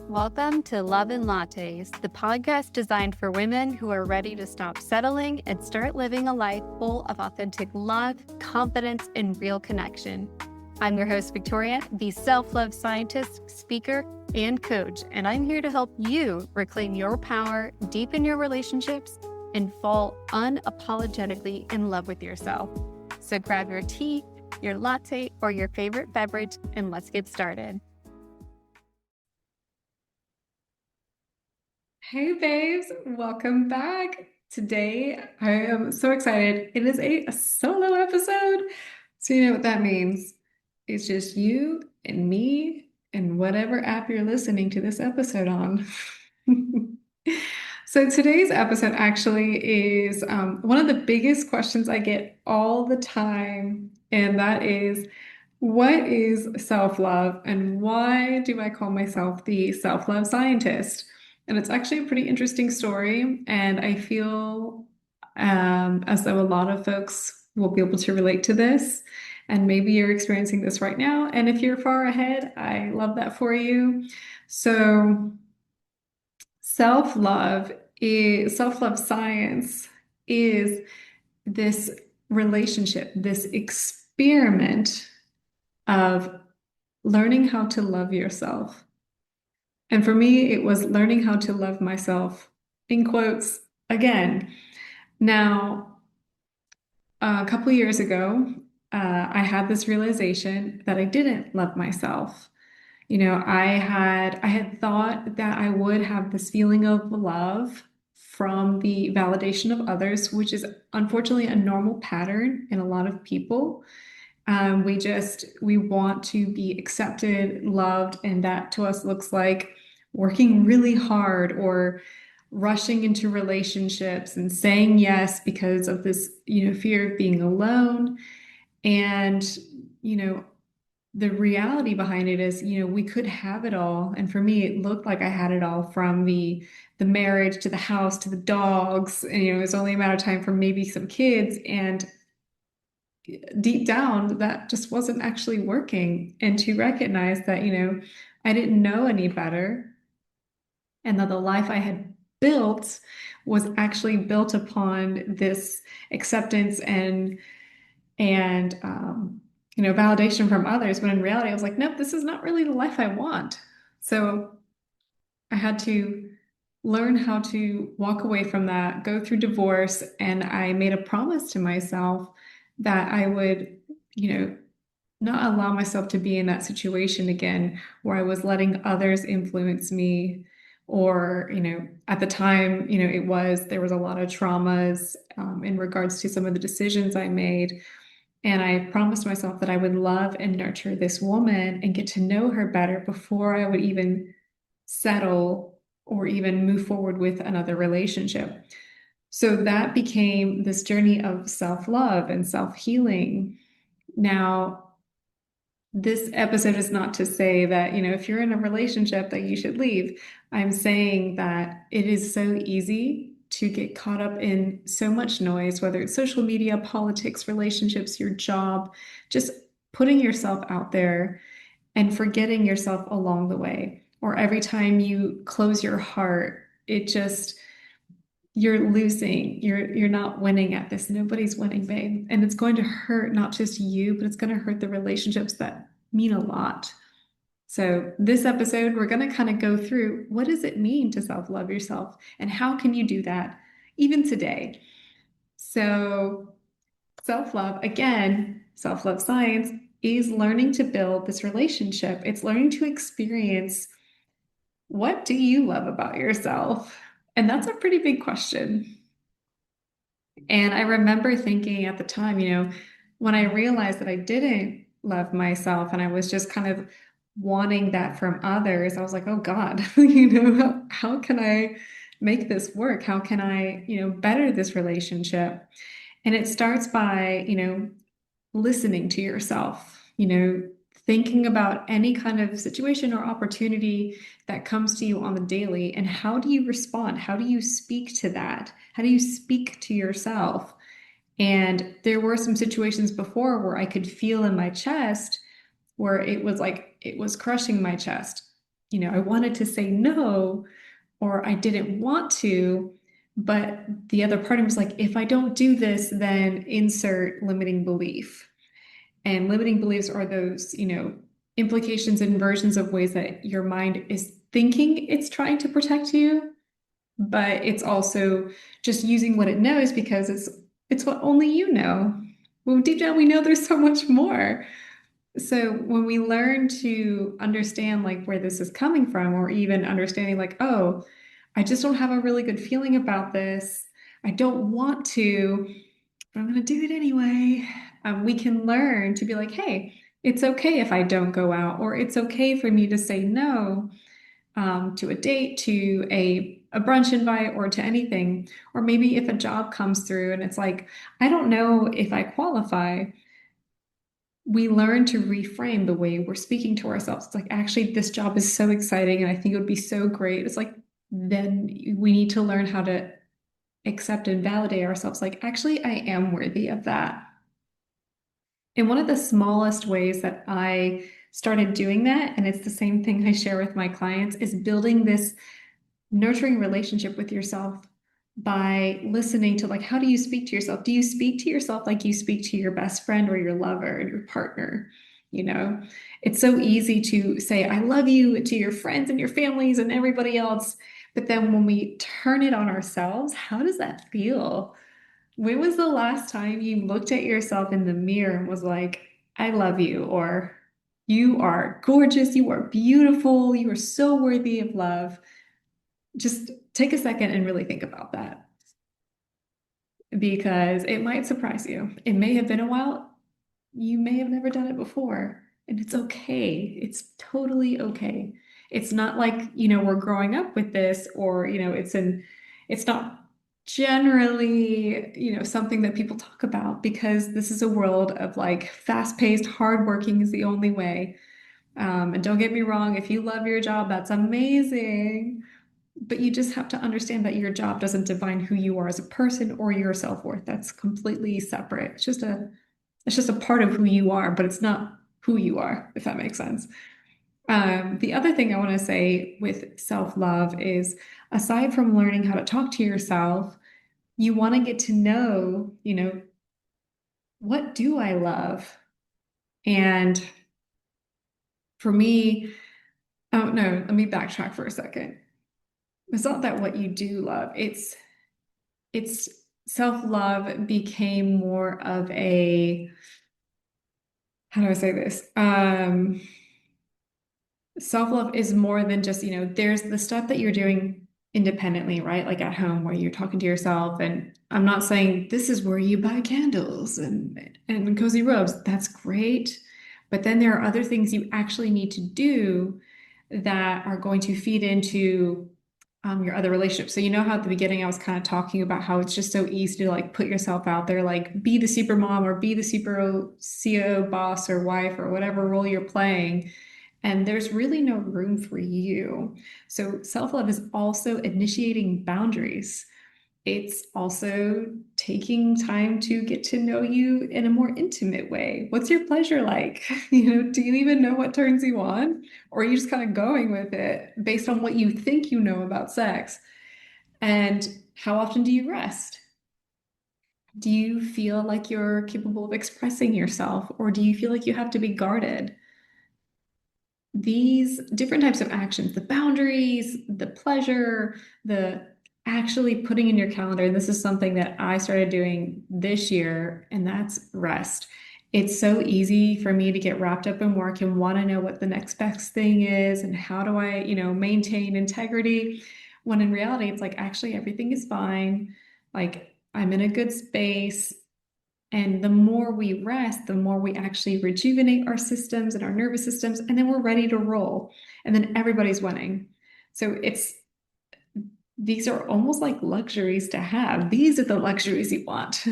Welcome to Love Lattes, the podcast designed for women who are ready to stop settling and start living a life full of authentic love, confidence, and real connection. I'm your host, Victoria, the self-love scientist, speaker, and coach, and I'm here to help you reclaim your power, deepen your relationships, and fall unapologetically in love with yourself. So grab your tea, your latte, or your favorite beverage, and let's get started. Hey babes, welcome back. Today I am so excited. It is a solo episode. So you know what that means. It's just you and me and whatever app you're listening to this episode on. So today's episode actually is one of the biggest questions I get all the time, and that is, what is self-love and why do I call myself the self-love scientist? And it's actually a pretty interesting story, and I feel as though a lot of folks will be able to relate to this. And maybe you're experiencing this right now. And if you're far ahead, I love that for you. So self-love science is this relationship, this experiment of learning how to love yourself. And for me, it was learning how to love myself, in quotes, again. Now, a couple years ago, I had this realization that I didn't love myself. I had thought that I would have this feeling of love from the validation of others, which is unfortunately a normal pattern in a lot of people. We want to be accepted, loved, and that to us looks like working really hard or rushing into relationships and saying yes because of this, fear of being alone. And, you know, the reality behind it is, we could have it all. And for me, it looked like I had it all from the marriage to the house to the dogs. And, it was only a matter of time for maybe some kids. And deep down, that just wasn't actually working. And to recognize that, I didn't know any better, and that the life I had built was actually built upon this acceptance and validation from others. When in reality, I was like, nope, this is not really the life I want. So I had to learn how to walk away from that, go through divorce, and I made a promise to myself that I would, not allow myself to be in that situation again where I was letting others influence me. Or, at the time, there was a lot of traumas in regards to some of the decisions I made. And I promised myself that I would love and nurture this woman and get to know her better before I would even settle or even move forward with another relationship. So that became this journey of self-love and self-healing. Now, this episode is not to say that, if you're in a relationship that you should leave. I'm saying that it is so easy to get caught up in so much noise, whether it's social media, politics, relationships, your job, just putting yourself out there and forgetting yourself along the way. Or every time you close your heart, it just you're losing. You're not winning at this. Nobody's winning, babe. And it's going to hurt not just you, but it's going to hurt the relationships that mean a lot. So this episode, we're going to kind of go through, what does it mean to self-love yourself and how can you do that even today? So self-love, again, self-love science is learning to build this relationship. It's learning to experience, what do you love about yourself? And that's a pretty big question. And I remember thinking at the time, when I realized that I didn't love myself and I was just kind of wanting that from others, I was like, oh God, how can I make this work? How can I, better this relationship? And it starts by, listening to yourself, thinking about any kind of situation or opportunity that comes to you on the daily, and how do you respond? How do you speak to that? How do you speak to yourself? And there were some situations before where I could feel in my chest where it was like it was crushing my chest. I wanted to say no, or I didn't want to, but the other party was like, if I don't do this, then insert limiting belief. And limiting beliefs are those, implications and versions of ways that your mind is thinking it's trying to protect you, but it's also just using what it knows because it's what only you know. Well, deep down we know there's so much more. So when we learn to understand like where this is coming from, or even understanding like, oh, I just don't have a really good feeling about this. I don't want to, but I'm going to do it anyway. We can learn to be like, hey, it's okay if I don't go out, or it's okay for me to say no to a date, to a brunch invite, or to anything. Or maybe if a job comes through and it's like, I don't know if I qualify, we learn to reframe the way we're speaking to ourselves. It's like, actually, this job is so exciting and I think it would be so great. It's like, then we need to learn how to accept and validate ourselves. Like, actually, I am worthy of that. And one of the smallest ways that I started doing that, and it's the same thing I share with my clients, is building this nurturing relationship with yourself by listening to like, how do you speak to yourself? Do you speak to yourself like you speak to your best friend or your lover or your partner? You know, it's so easy to say, I love you to your friends and your families and everybody else. But then when we turn it on ourselves, how does that feel? When was the last time you looked at yourself in the mirror and was like, I love you, or you are gorgeous, you are beautiful, you are so worthy of love? Just take a second and really think about that because it might surprise you. It may have been a while. You may have never done it before, and it's okay. It's totally okay. It's not like, we're growing up with this or, it's not generally, something that people talk about because this is a world of like fast-paced, hardworking is the only way. And don't get me wrong, if you love your job, that's amazing. But you just have to understand that your job doesn't define who you are as a person or your self-worth. That's completely separate. It's just a part of who you are, but it's not who you are, if that makes sense. The other thing I want to say with self-love is aside from learning how to talk to yourself, you want to get to know, what do I love? And for me, oh no, let me backtrack for a second. It's not that what you do love, it's self-love became more of a, how do I say this? Self-love is more than just, there's the stuff that you're doing independently, right? Like at home where you're talking to yourself. And I'm not saying this is where you buy candles and cozy robes. That's great. But then there are other things you actually need to do that are going to feed into your other relationships. So you know how at the beginning I was kind of talking about how it's just so easy to like put yourself out there, like be the super mom or be the super CEO boss or wife or whatever role you're playing. And there's really no room for you. So self-love is also initiating boundaries. It's also taking time to get to know you in a more intimate way. What's your pleasure like? Do you even know what turns you on? Or are you just kind of going with it based on what you think you know about sex? And how often do you rest? Do you feel like you're capable of expressing yourself, or do you feel like you have to be guarded? These different types of actions, the boundaries, the pleasure, the actually putting in your calendar. And this is something that I started doing this year, and that's rest. It's so easy for me to get wrapped up in work and want to know what the next best thing is and how do I, maintain integrity. When in reality, it's like actually everything is fine. Like I'm in a good space. And the more we rest, the more we actually rejuvenate our systems and our nervous systems, and then we're ready to roll. And then everybody's winning. So these are almost like luxuries to have. These are the luxuries you want.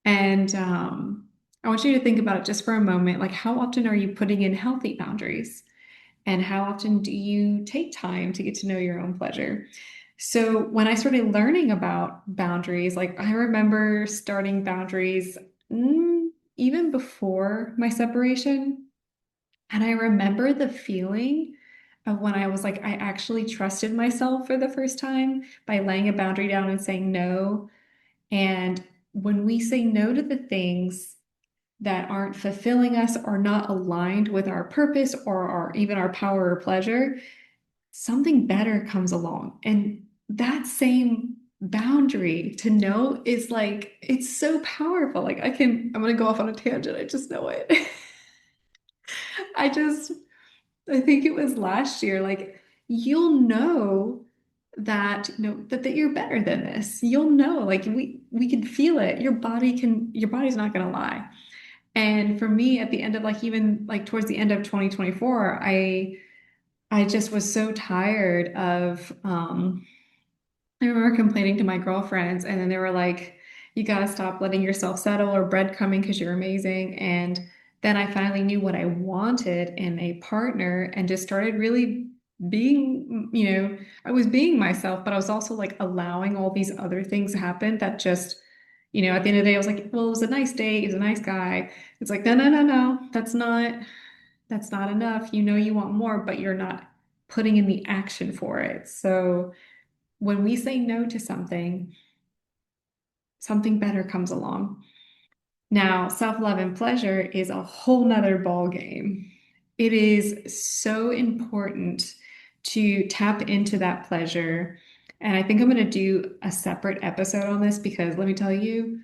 And I want you to think about it just for a moment. Like, how often are you putting in healthy boundaries? And how often do you take time to get to know your own pleasure? So when I started learning about boundaries, like I remember starting boundaries even before my separation. And I remember the feeling of when I was like, I actually trusted myself for the first time by laying a boundary down and saying no. And when we say no to the things that aren't fulfilling us or not aligned with our purpose or even our power or pleasure, something better comes along. And that same boundary to know is like, it's so powerful. Like I'm going to go off on a tangent. I just know it. I just, I think it was last year, like you'll know that, that you're better than this. You'll know, like we can feel it. Your body's not going to lie. And for me, at the end of like even like towards the end of 2024, I just was so tired of I remember complaining to my girlfriends, and then they were like, you got to stop letting yourself settle or breadcrumbing because you're amazing. And then I finally knew what I wanted in a partner and just started really being, I was being myself, but I was also like allowing all these other things happen that just, at the end of the day, I was like, well, it was a nice date. He's a nice guy. It's like, no, no, no, no, that's not enough. You know, you want more, but you're not putting in the action for it. So, when we say no to something, something better comes along. Now, self-love and pleasure is a whole nother ball game. It is so important to tap into that pleasure. And I think I'm going to do a separate episode on this because let me tell you,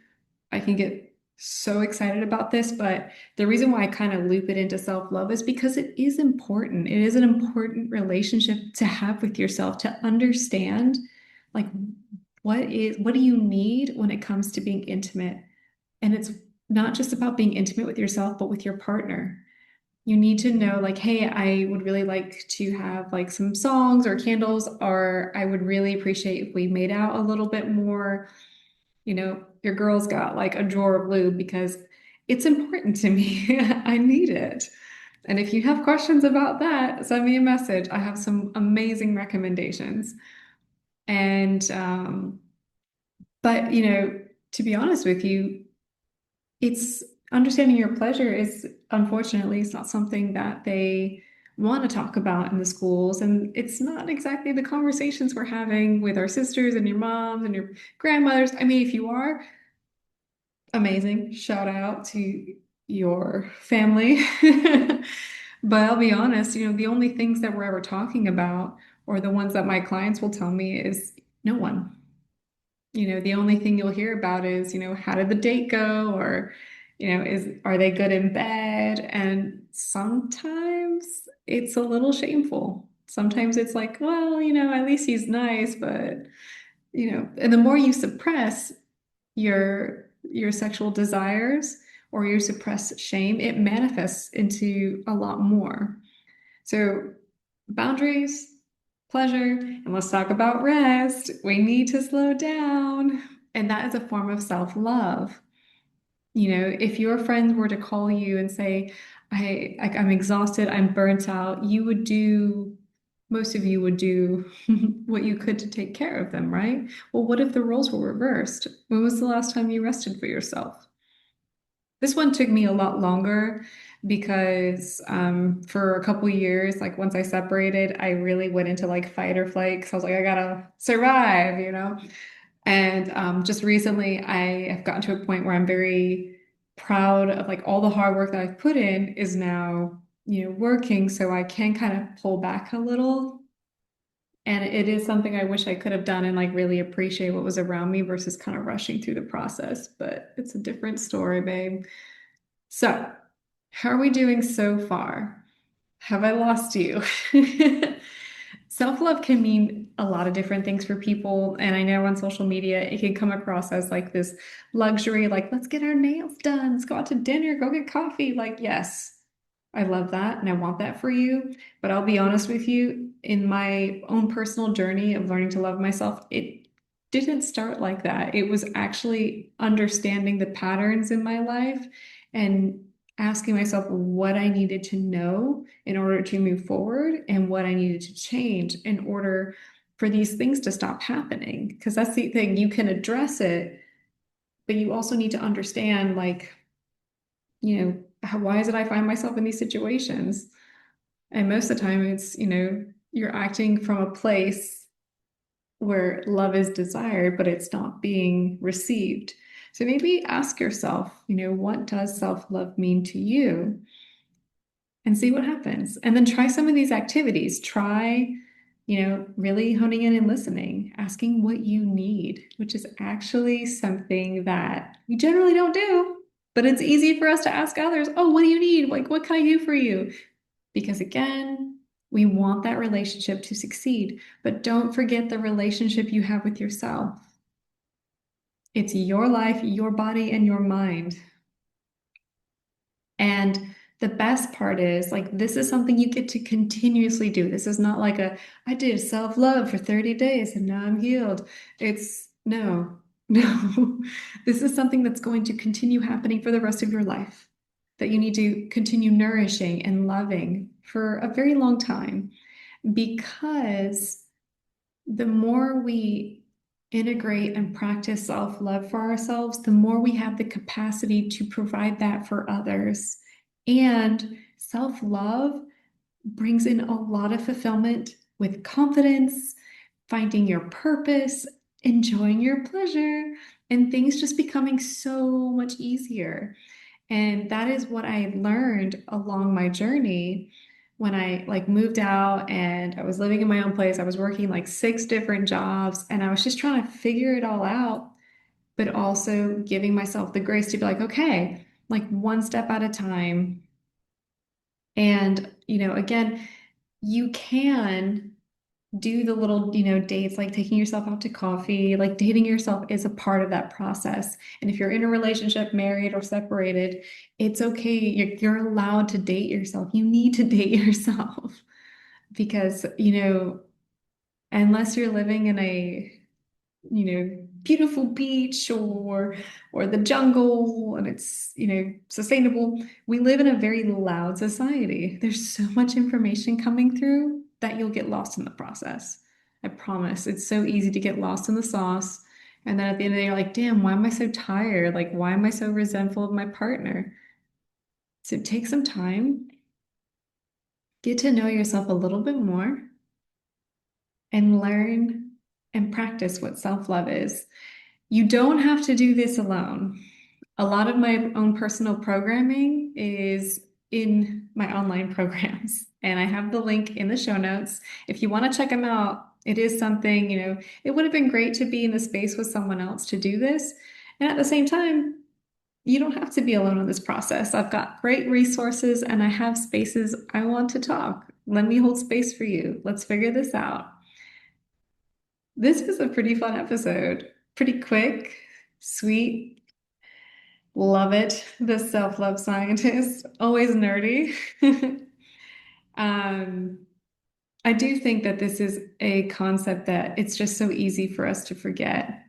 I can get so excited about this, but the reason why I kind of loop it into self-love is because it is important. It is an important relationship to have with yourself to understand like what do you need when it comes to being intimate? And it's not just about being intimate with yourself, but with your partner. You need to know like, hey, I would really like to have like some songs or candles, or I would really appreciate if we made out a little bit more. Your girl's got like a drawer of lube because it's important to me. I need it. And if you have questions about that, send me a message. I have some amazing recommendations. And but to be honest with you, it's understanding your pleasure is unfortunately it's not something that they want to talk about in the schools, and it's not exactly the conversations we're having with our sisters and your moms and your grandmothers. I mean, if you are, amazing. Shout out to your family. But I'll be honest, the only things that we're ever talking about, or the ones that my clients will tell me, is no one. The only thing you'll hear about is, how did the date go? Or, are they good in bed? And sometimes it's a little shameful. Sometimes it's like, well, at least he's nice, but, and the more you suppress your sexual desires or you suppress shame, it manifests into a lot more. So boundaries, pleasure, and let's talk about rest. We need to slow down. And that is a form of self-love. If your friends were to call you and say, I'm exhausted, I'm burnt out, most of you would do what you could to take care of them, right? Well, what if the roles were reversed? When was the last time you rested for yourself? This one took me a lot longer because for a couple years, like once I separated, I really went into like fight or flight because I was like, I gotta survive. And just recently, I have gotten to a point where I'm very proud of like all the hard work that I've put in is now, working, so I can kind of pull back a little. And it is something I wish I could have done and like really appreciate what was around me versus kind of rushing through the process. But it's a different story, babe. So, how are we doing so far? Have I lost you? Self-love can mean a lot of different things for people. And I know on social media, it can come across as like this luxury, like, let's get our nails done, let's go out to dinner, go get coffee. Like, yes, I love that and I want that for you. But I'll be honest with you, in my own personal journey of learning to love myself, it didn't start like that. It was actually understanding the patterns in my life and asking myself what I needed to know in order to move forward and what I needed to change in order for these things to stop happening. Because that's the thing, you can address it, but you also need to understand, like, why is it I find myself in these situations? And most of the time, it's, you're acting from a place where love is desired, but it's not being received. So maybe ask yourself, what does self-love mean to you? And see what happens. And then try some of these activities. Try, really honing in and listening, asking what you need, which is actually something that we generally don't do. But it's easy for us to ask others, oh, what do you need? Like, what can I do for you? Because again, we want that relationship to succeed. But don't forget the relationship you have with yourself. It's your life, your body, and your mind. And the best part is like this is something you get to continuously do. This is not like I did self-love for 30 days and now I'm healed. It's no, no. This is something that's going to continue happening for the rest of your life, that you need to continue nourishing and loving for a very long time because the more we integrate and practice self-love for ourselves, the more we have the capacity to provide that for others. And self-love brings in a lot of fulfillment with confidence, finding your purpose, enjoying your pleasure, and things just becoming so much easier. And that is what I learned along my journey when I like moved out and I was living in my own place. I was working like 6 different jobs and I was just trying to figure it all out, but also giving myself the grace to be like, okay, like one step at a time. And, again, you can do the little, dates, like taking yourself out to coffee, like dating yourself is a part of that process. And if you're in a relationship, married or separated, it's okay. You're allowed to date yourself. You need to date yourself because, unless you're living in a, beautiful beach or the jungle and it's, sustainable. We live in a very loud society. There's so much information coming through that you'll get lost in the process. I promise. It's so easy to get lost in the sauce. And then at the end of the day, you're like, damn, why am I so tired? Like, why am I so resentful of my partner? So take some time, get to know yourself a little bit more, and learn and practice what self-love is. You don't have to do this alone. A lot of my own personal programming is in my online programs, and I have the link in the show notes. If you want to check them out, it is something, it would have been great to be in the space with someone else to do this. And at the same time, you don't have to be alone in this process. I've got great resources and I have spaces I want to talk. Let me hold space for you. Let's figure this out. This was a pretty fun episode. Pretty quick, sweet. Love it. The self-love scientist, always nerdy. Um, I do think that this is a concept that it's just so easy for us to forget.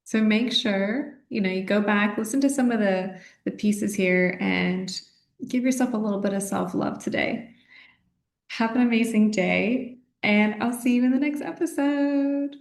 So make sure, you go back, listen to some of the pieces here and give yourself a little bit of self-love today. Have an amazing day, and I'll see you in the next episode.